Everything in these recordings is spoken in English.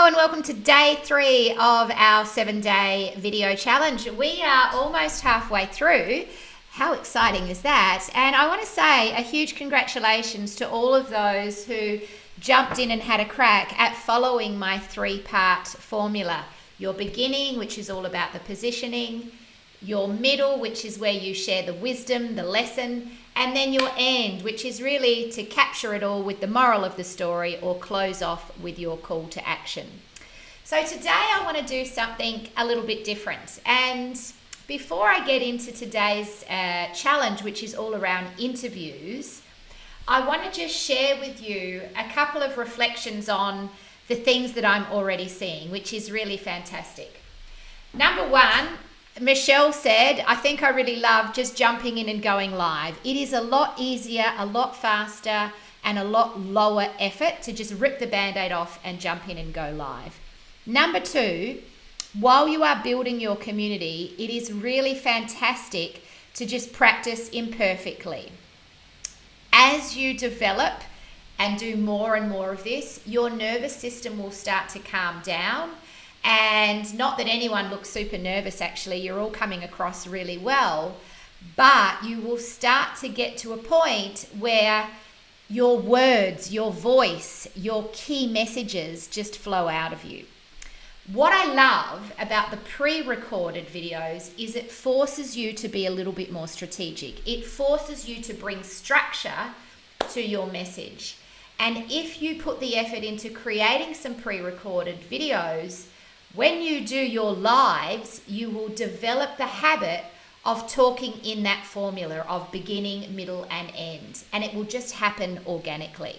Hello and welcome to day 3 of our 7-day video challenge. We are almost halfway through. How exciting is that? And I want to say a huge congratulations to all of those who jumped in and had a crack at following my 3-part formula. Your beginning, which is all about the positioning, your middle, which is where you share the wisdom, the lesson, and then your end, which is really to capture it all with the moral of the story or close off with your call to action. So today I want to do something a little bit different. And before I get into today's challenge, which is all around interviews, I want to just share with you a couple of reflections on the things that I'm already seeing, which is really fantastic. Number one, Michelle said, I think I really love just jumping in and going live. It is a lot easier, a lot faster, and a lot lower effort to just rip the band-aid off and jump in and go live. Number two, while you are building your community, it is really fantastic to just practice imperfectly. As you develop and do more and more of this, your nervous system will start to calm down. And not that anyone looks super nervous, actually, you're all coming across really well, but you will start to get to a point where your words, your voice, your key messages just flow out of you. What I love about the pre-recorded videos is it forces you to be a little bit more strategic. It forces you to bring structure to your message. And if you put the effort into creating some pre-recorded videos, when you do your lives, you will develop the habit of talking in that formula of beginning, middle, and end. And it will just happen organically.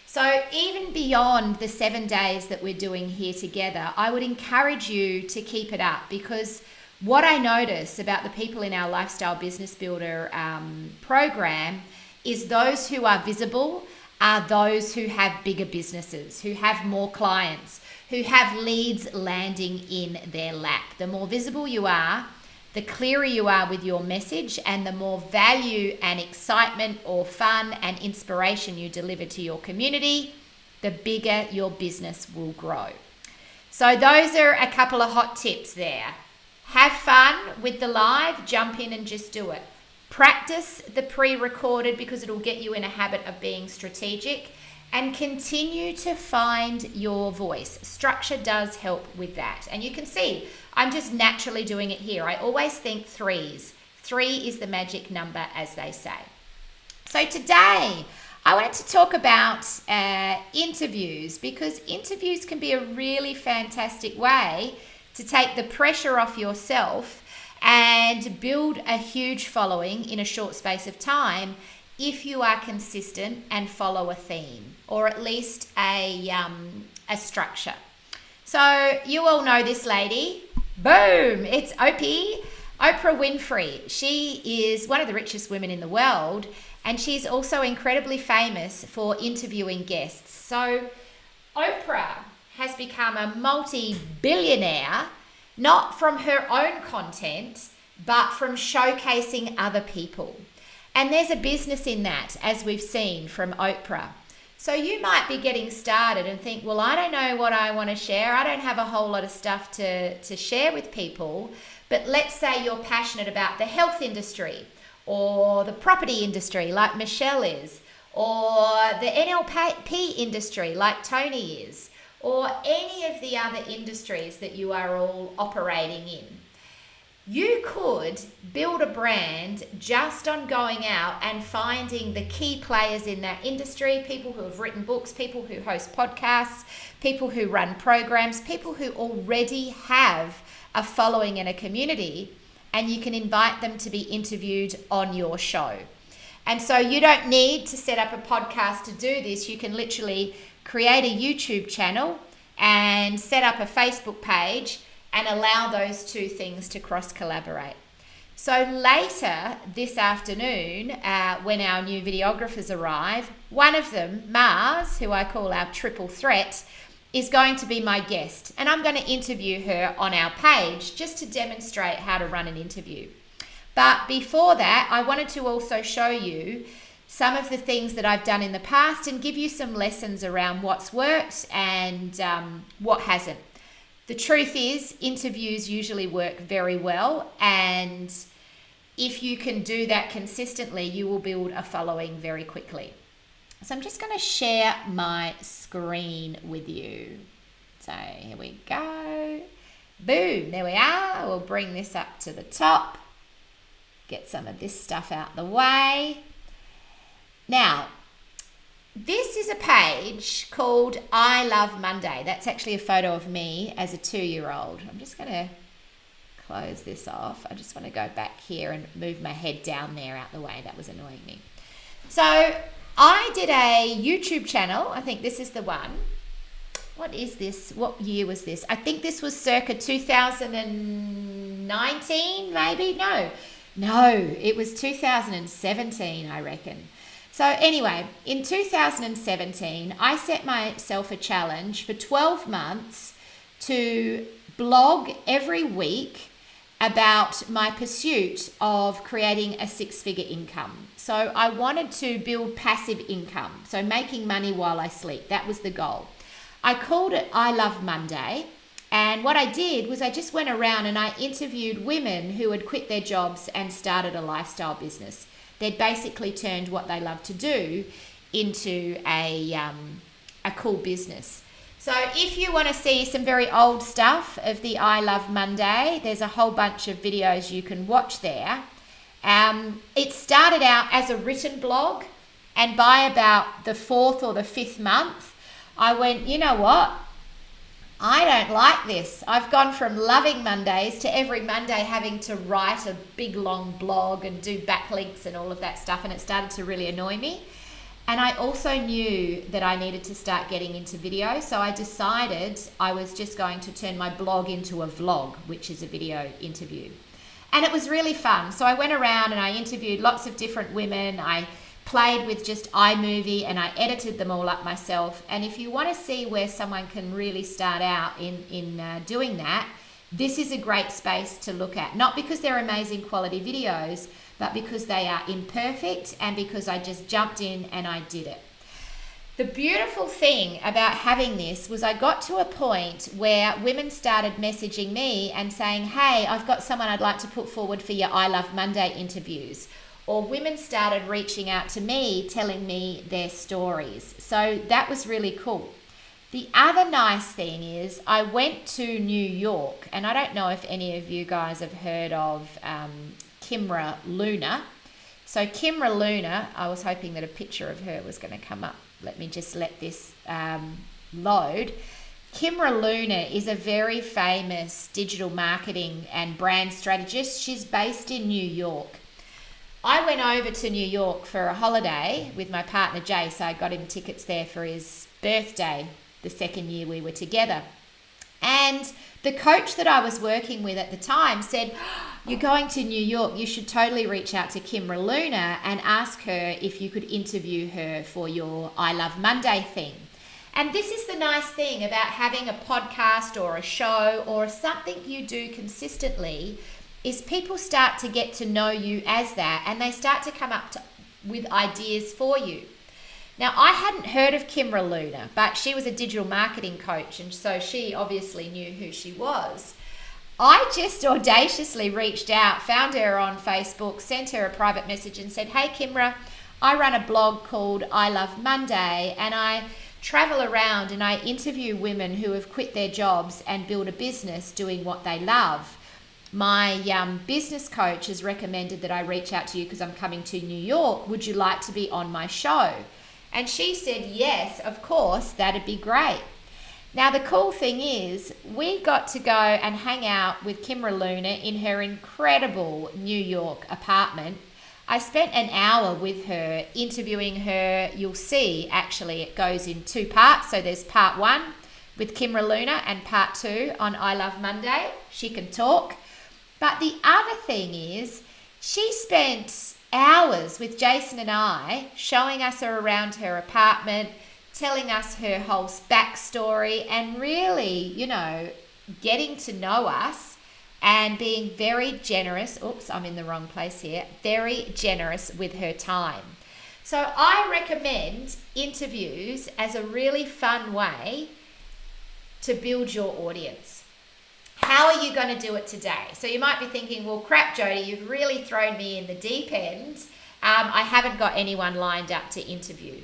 So even beyond the 7 days that we're doing here together, I would encourage you to keep it up, because what I notice about the people in our Lifestyle Business Builder program is those who are visible are those who have bigger businesses, who have more clients, who have leads landing in their lap. The more visible you are, the clearer you are with your message, and the more value and excitement or fun and inspiration you deliver to your community, the bigger your business will grow. So those are a couple of hot tips there. Have fun with the live, jump in and just do it. Practice the pre-recorded because it'll get you in a habit of being strategic, and continue to find your voice. Structure does help with that. And you can see, I'm just naturally doing it here. I always think threes. 3 is the magic number, as they say. So today, I wanted to talk about interviews, because interviews can be a really fantastic way to take the pressure off yourself and build a huge following in a short space of time if you are consistent and follow a theme, or at least a structure. So you all know this lady. Boom! It's Oprah Winfrey. She is one of the richest women in the world, and she's also incredibly famous for interviewing guests. So Oprah has become a multi-billionaire, not from her own content, but from showcasing other people. And there's a business in that, as we've seen from Oprah. So you might be getting started and think, well, I don't know what I want to share. I don't have a whole lot of stuff to share with people. But let's say you're passionate about the health industry or the property industry like Michelle is, or the NLP industry like Tony is, or any of the other industries that you are all operating in. You could build a brand just on going out and finding the key players in that industry, people who have written books, people who host podcasts, people who run programs, people who already have a following and a community, and you can invite them to be interviewed on your show. And so you don't need to set up a podcast to do this. You can literally create a YouTube channel and set up a Facebook page and allow those two things to cross-collaborate. So later this afternoon, when our new videographers arrive, one of them, Mars, who I call our triple threat, is going to be my guest. And I'm going to interview her on our page just to demonstrate how to run an interview. But before that, I wanted to also show you some of the things that I've done in the past and give you some lessons around what's worked and what hasn't. The truth is, interviews usually work very well, and if you can do that consistently, you will build a following very quickly. So I'm just going to share my screen with you. So here we go. Boom, there we are. We'll bring this up to the top. Get some of this stuff out the way. Now, this is a page called I Love Monday. That's actually a photo of me as a 2-year-old. I'm just going to close this off. I just want to go back here and move my head down there out the way. That was annoying me. So I did a YouTube channel. I think this is the one. What is this? What year was this? I think this was circa 2019, maybe? No, it was 2017, I reckon. So anyway, in 2017, I set myself a challenge for 12 months to blog every week about my pursuit of creating a 6-figure income. So I wanted to build passive income, so making money while I sleep. That was the goal. I called it I Love Monday. And what I did was I just went around and I interviewed women who had quit their jobs and started a lifestyle business. They'd basically turned what they love to do into a cool business. So if you want to see some very old stuff of the I Love Monday, there's a whole bunch of videos you can watch there. It started out as a written blog, and by about the 4th or the 5th month, I went, you know what? I don't like this. I've gone from loving Mondays to every Monday having to write a big long blog and do backlinks and all of that stuff, and it started to really annoy me. And I also knew that I needed to start getting into video, so I decided I was just going to turn my blog into a vlog, which is a video interview. And it was really fun. So I went around and I interviewed lots of different women. I played with just iMovie and I edited them all up myself. And if you want to see where someone can really start out in doing that, this is a great space to look at. Not because they're amazing quality videos, but because they are imperfect and because I just jumped in and I did it. The beautiful thing about having this was I got to a point where women started messaging me and saying, hey, I've got someone I'd like to put forward for your I Love Monday interviews. Or women started reaching out to me, telling me their stories. So that was really cool. The other nice thing is I went to New York, and I don't know if any of you guys have heard of Kimra Luna. So Kimra Luna, I was hoping that a picture of her was going to come up. Let me just let this load. Kimra Luna is a very famous digital marketing and brand strategist. She's based in New York. I went over to New York for a holiday with my partner Jay, so I got him tickets there for his birthday, the second year we were together. And the coach that I was working with at the time said, you're going to New York, you should totally reach out to Kimra Luna and ask her if you could interview her for your I Love Monday thing. And this is the nice thing about having a podcast or a show or something you do consistently, is people start to get to know you as that, and they start to come up with ideas for you. Now, I hadn't heard of Kimra Luna, but she was a digital marketing coach, and so she obviously knew who she was. I just audaciously reached out, found her on Facebook, sent her a private message and said, hey, Kimra, I run a blog called I Love Monday, and I travel around and I interview women who have quit their jobs and build a business doing what they love. My business coach has recommended that I reach out to you because I'm coming to New York. Would you like to be on my show? And she said, yes, of course, that'd be great. Now, the cool thing is we got to go and hang out with Kimra Luna in her incredible New York apartment. I spent an hour with her, interviewing her. You'll see, actually, it goes in 2 parts. So there's part 1 with Kimra Luna and part 2 on I Love Monday. She can talk. But the other thing is she spent hours with Jason and I showing us her around her apartment, telling us her whole backstory, and really, you know, getting to know us and being very generous. Oops, I'm in the wrong place here. Very generous with her time. So I recommend interviews as a really fun way to build your audience. How are you going to do it today? So you might be thinking, well, crap, Jody, you've really thrown me in the deep end. I haven't got anyone lined up to interview.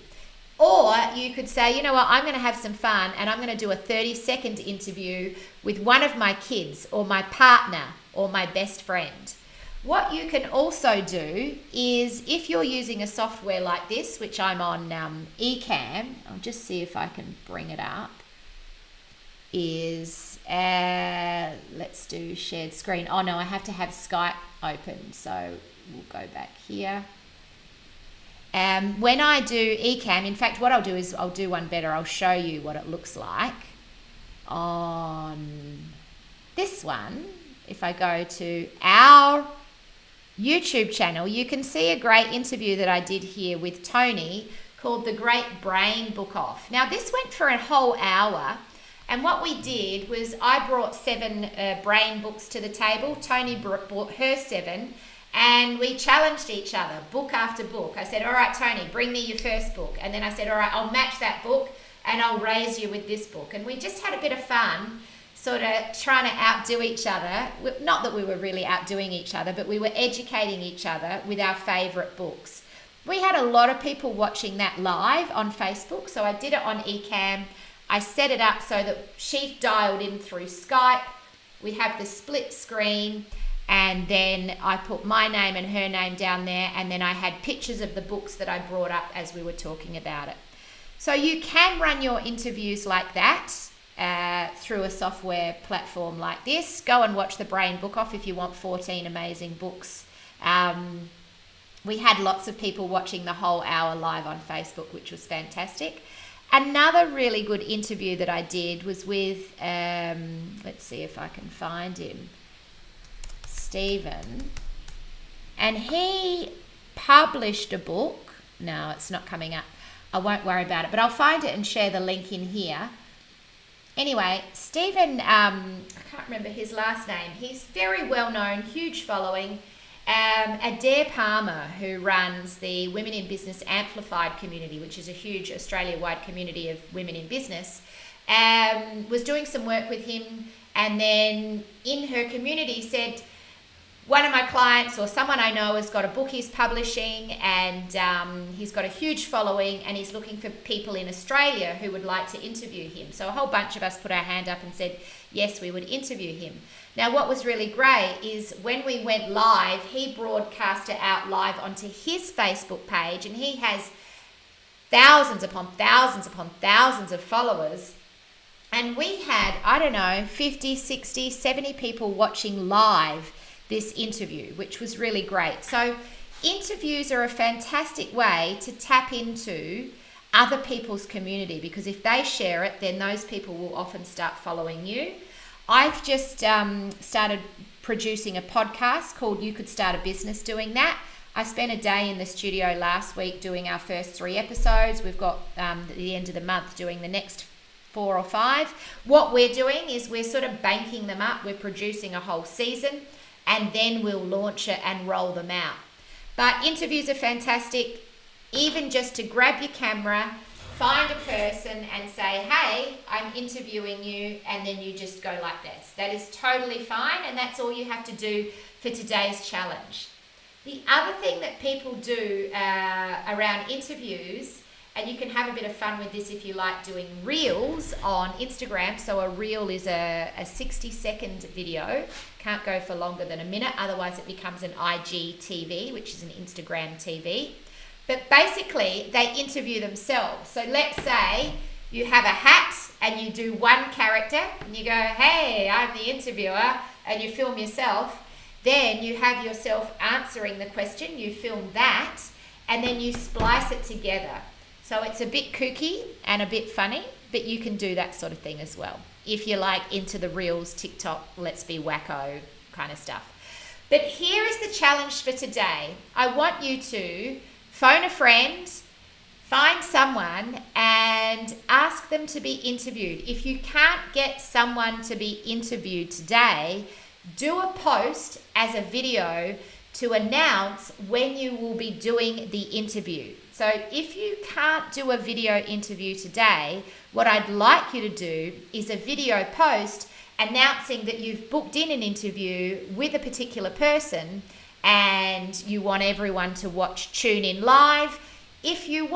Or you could say, you know what, I'm going to have some fun and I'm going to do a 30-second interview with one of my kids or my partner or my best friend. What you can also do is, if you're using a software like this, which I'm on Ecamm, I'll just see if I can bring it up, is, let's do shared screen. Oh no, I have to have Skype open, so we'll go back here. When I do Ecamm, in fact, what I'll do is I'll do one better. I'll show you what it looks like on this one. If I go to our YouTube channel, you can see a great interview that I did here with Tony called The Great Brain Book Off. Now, this went for a whole hour, and what we did was I brought 7 brain books to the table. Tony brought her 7. And we challenged each other, book after book. I said, all right, Tony, bring me your first book. And then I said, all right, I'll match that book and I'll raise you with this book. And we just had a bit of fun, sort of trying to outdo each other. Not that we were really outdoing each other, but we were educating each other with our favourite books. We had a lot of people watching that live on Facebook. So I did it on Ecamm. I set it up so that she dialed in through Skype. We have the split screen. And then I put my name and her name down there, and then I had pictures of the books that I brought up as we were talking about it. So you can run your interviews like that through a software platform like this. Go and watch the Brain Book Off if you want 14 amazing books. We had lots of people watching the whole hour live on Facebook, which was fantastic. Another really good interview that I did was with, let's see if I can find him, Stephen, and he published a book. No, it's not coming up. I won't worry about it, but I'll find it and share the link in here. Anyway, Stephen, I can't remember his last name. He's very well known, huge following. Adair Palmer, who runs the Women in Business Amplified community, which is a huge Australia-wide community of women in business, was doing some work with him, and then in her community said, one of my clients or someone I know has got a book he's publishing, and he's got a huge following, and he's looking for people in Australia who would like to interview him. So a whole bunch of us put our hand up and said, yes, we would interview him. Now, what was really great is when we went live, he broadcast it out live onto his Facebook page, and he has thousands upon thousands upon thousands of followers. And we had, I don't know, 50, 60, 70 people watching live this interview, which was really great. So interviews are a fantastic way to tap into other people's community, because if they share it, then those people will often start following you. I've just started producing a podcast called You Could Start a Business doing that. I spent a day in the studio last week doing our first 3 episodes. We've got at the end of the month doing the next 4 or 5. What we're doing is we're sort of banking them up. We're producing a whole season, and then we'll launch it and roll them out. But interviews are fantastic, even just to grab your camera, find a person and say, hey, I'm interviewing you, and then you just go like this. That is totally fine, and that's all you have to do for today's challenge. The other thing that people do around interviews, and you can have a bit of fun with this if you like doing reels on Instagram. So a reel is a 60-second video. Can't go for longer than a minute, otherwise it becomes an IGTV, which is an Instagram TV. But basically, they interview themselves. So let's say you have a hat and you do one character and you go, hey, I'm the interviewer, and you film yourself. Then you have yourself answering the question, you film that, and then you splice it together. So it's a bit kooky and a bit funny, but you can do that sort of thing as well. If you're like into the reels, TikTok, let's be wacko kind of stuff. But here is the challenge for today. I want you to phone a friend, find someone, and ask them to be interviewed. If you can't get someone to be interviewed today, do a post as a video to announce when you will be doing the interview. So So if you can't do a video interview today, what I'd like you to do is a video post announcing that you've booked in an interview with a particular person and you want everyone to tune in live. If you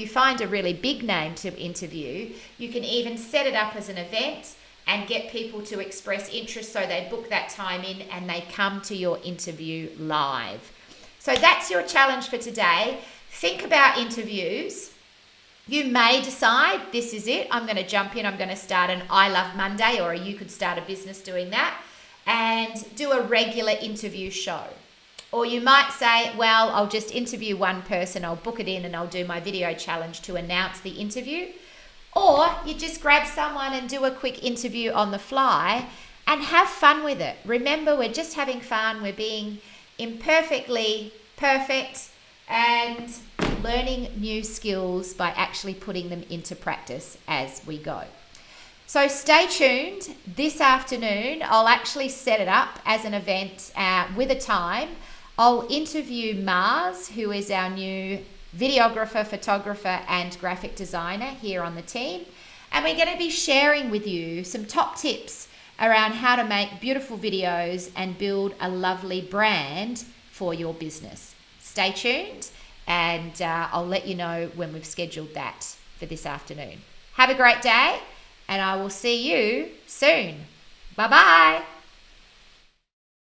find a really big name to interview, you can even set it up as an event and get people to express interest so they book that time in and they come to your interview live. So that's your challenge for today. Think about interviews. You may decide, this is it, I'm going to jump in, I'm going to start an I Love Monday, or you could start a business doing that, and do a regular interview show. Or you might say, well, I'll just interview one person, I'll book it in and I'll do my video challenge to announce the interview. Or you just grab someone and do a quick interview on the fly and have fun with it. Remember, we're just having fun. We're being imperfectly perfect and learning new skills by actually putting them into practice as we go. So stay tuned. This afternoon, I'll actually set it up as an event with a time. I'll interview Mars, who is our new videographer, photographer, and graphic designer here on the team. And we're going to be sharing with you some top tips around how to make beautiful videos and build a lovely brand for your business. Stay tuned, and I'll let you know when we've scheduled that for this afternoon. Have a great day, and I will see you soon. Bye-bye.